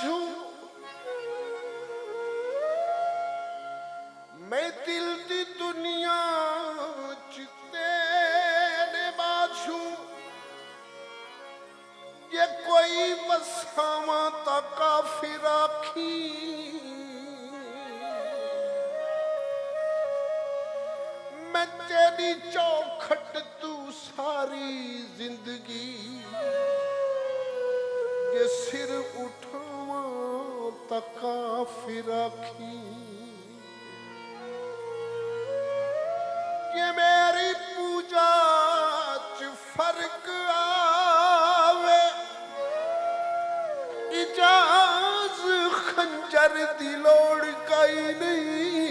बाजू मैं दिल दी दुनिया च तेरे बाजू ये कोई बसावा ता काफी राखी मैं तेरी चौखट तू सारी जिंदगी ये सिर उठावा ता काफी राखी ये मेरी पूजा च फर्क आवे इजाज खंजर दी लोड़ कई नहीं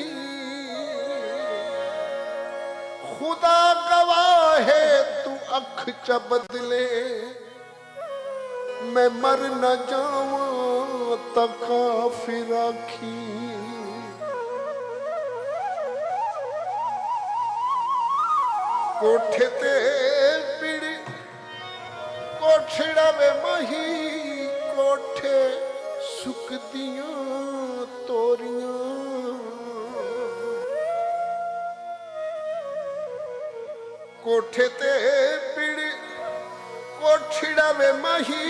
खुदा गवाह है तू अख च बदले मैं मर न जावा ता काफी राखी कोठे ते पीड़ी कोठड़ा वे मही कोठे सुकदियां तोरियां कोठे ते पीड़ी कोठड़ा वे मही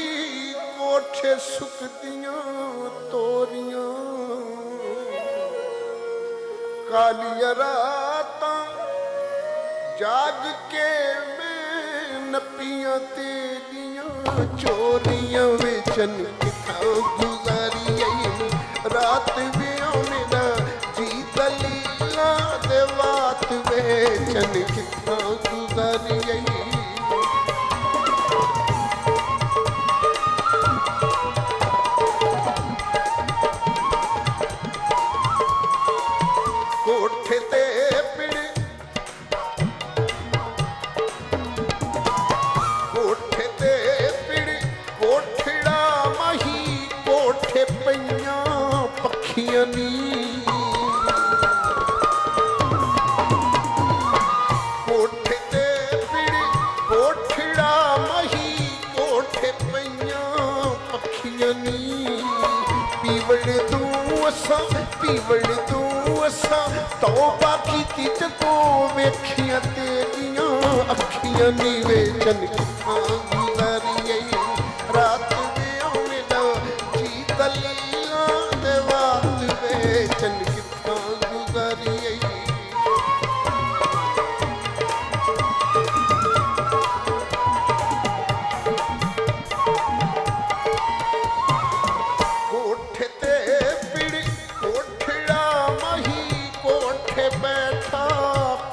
कोठे सुकदियां तोरियां कालिया रातां जाग के मैं नपियां तेरियां चोरियां विचन किथा गुजारी रात वे मेरा जी दलीला दे बात वेचन किथा गुजारी कोठे ते कोठे ते पीड़ी कोठड़ा मही कोठे पईयां पखियां नी पीवड़ तू असा तौबा कीती जदों वेखियां तेरियां अखियां नी वेचन किथा गुजारी रात वे मेरा जी दलीला दे बात वेचन किथा गुजारी कोठे ते पीड़ी कोठड़ा मही कोठे बैठा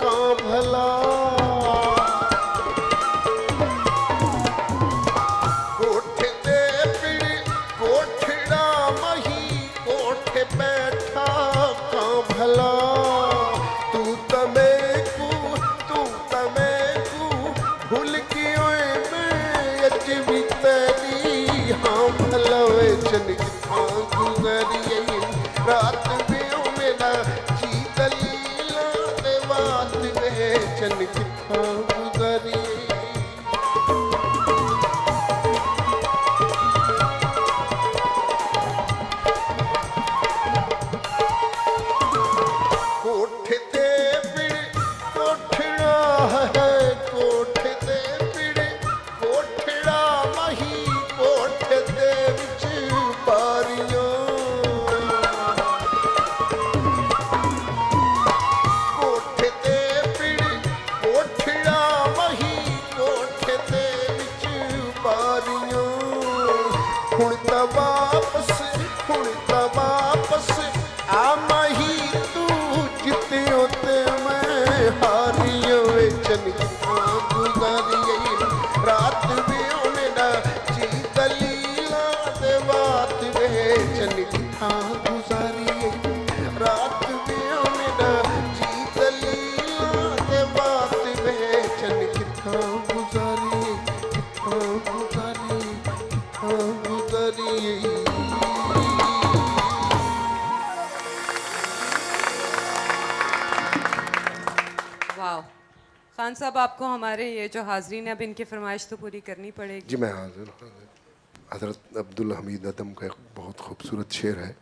कां भला कोठे ते पीड़ी कोठड़ा मही कोठे बैठा कां भला तू तमेकू भूल गयो मैं अज भी तेरी हाँ भला वेचन किथा गुजारी रात वे मेरा जी दलीला दे बात वेचन किथा गुजारी कोठे ते पीड़ी कोठड़ा है कोठे ते पीड़ी कोठड़ा मही कोठे ते विच बारियां कोठे ते पीड़ी कोठड़ा मही कोठे ते विच बारियां हुण तां वापस आ मही तू जित्तियों ते मैं हारियां वेचन किथा गुजारी रात वे मेरा जी दलीला दे बात वेचन किथा गुजारी रात वे मेरा जी दलीला दे बात वेचन किथा गुजारी किथा गुजारी किथा गुजारी वाह खान साहब, आपको हमारे ये जो हाजरीन है अब इनकी फरमाइश तो पूरी करनी पड़ेगी। जी मैं हाजिर। हज़रत अब्दुल हमीद अदम का एक बहुत खूबसूरत शेर है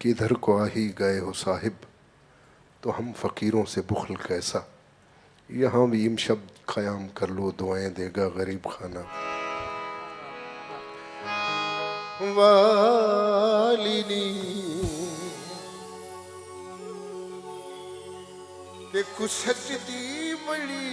कि इधर को आ ही गए हो साहिब तो हम फ़कीरों से बुखल कैसा, यहाँ भी इम शब्द क़याम कर लो दुआएं देगा गरीब खाना। वालिनी के कुछ सचती बड़ी